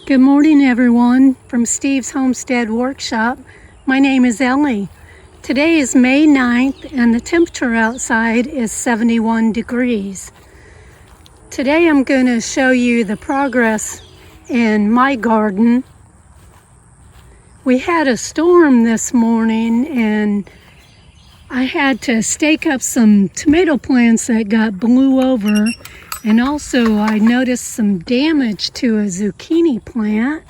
Good morning, everyone, from Steve's Homestead Workshop. My name is Ellie. Today is May 9th and the temperature outside is 71 degrees. Today I'm going to show you the progress in my garden. We had a storm this morning and I had to stake up some tomato plants that got blew over. And also I noticed some damage to a zucchini plant.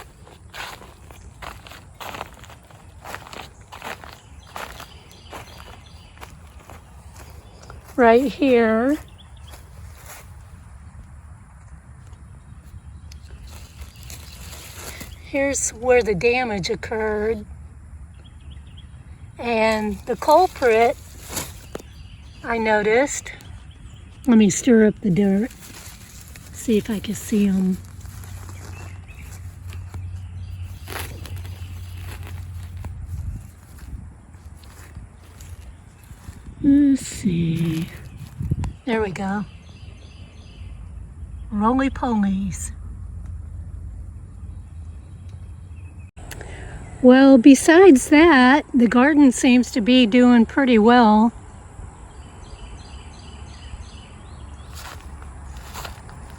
Right here. Here's where the damage occurred. And the culprit, I noticed. Let me stir up the dirt. See if I can see them. Let's see. There we go. Roly-polies. Well, besides that, the garden seems to be doing pretty well.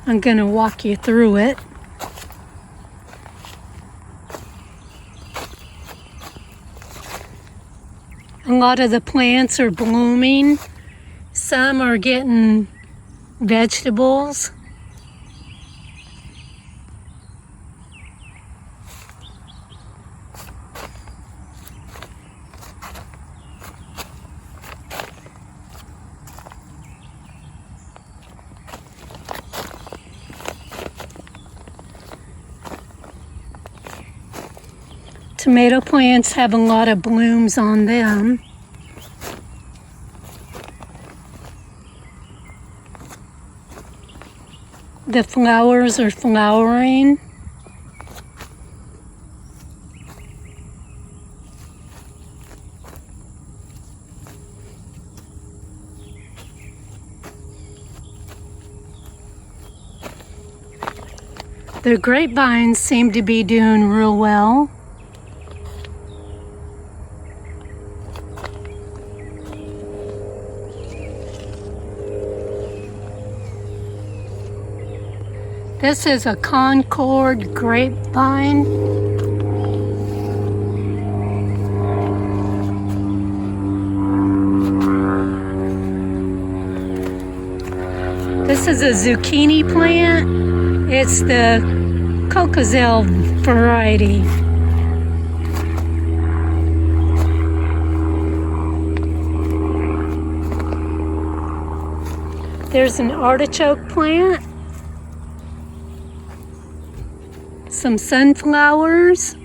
I'm going to walk you through it. A lot of the plants are blooming. Some are getting vegetables. Tomato plants have a lot of blooms on them. The flowers are flowering. The grapevines seem to be doing real well. This is a Concord grapevine. This is a zucchini plant. It's the Cocozelle variety. There's an artichoke plant. Some sunflowers.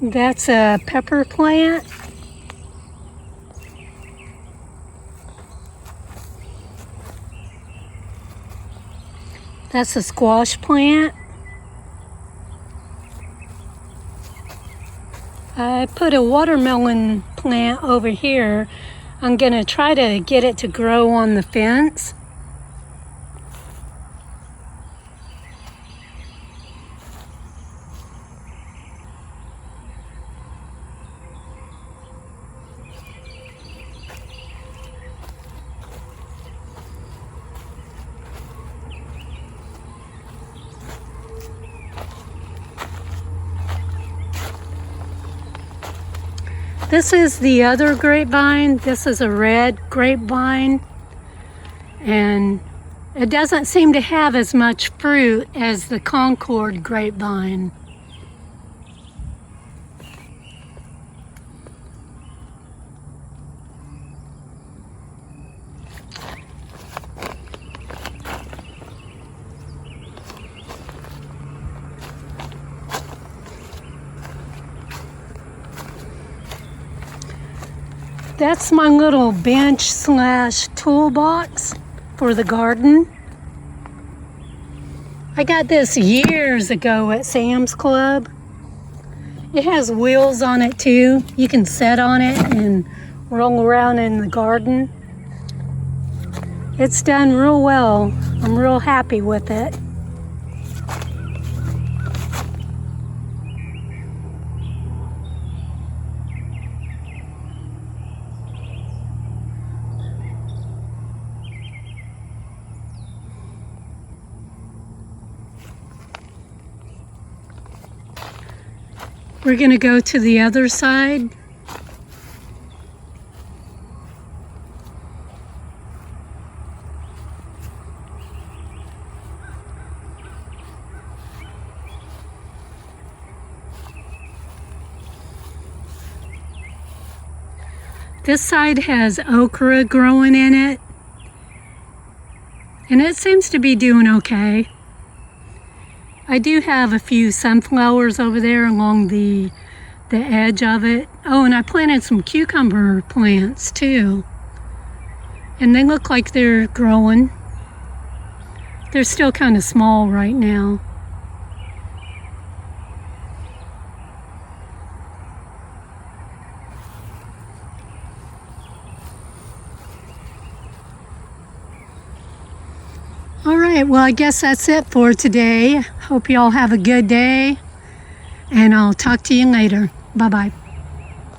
That's a pepper plant. That's a squash plant. I put a watermelon plant over here. I'm going to try to get it to grow on the fence. This is the other grapevine. This is a red grapevine. And it doesn't seem to have as much fruit as the Concord grapevine. That's my little bench slash toolbox for the garden. I got this years ago at Sam's Club. It has wheels on it too. You can sit on it and roll around in the garden. It's done real well. I'm real happy with it. We're going to go to the other side. This side has okra growing in it, and it seems to be doing okay. I do have a few sunflowers over there along the edge of it. Oh, and I planted some cucumber plants too. And they look like they're growing. They're still kind of small right now. All right, well, I guess that's it for today. Hope you all have a good day, and I'll talk to you later. Bye-bye.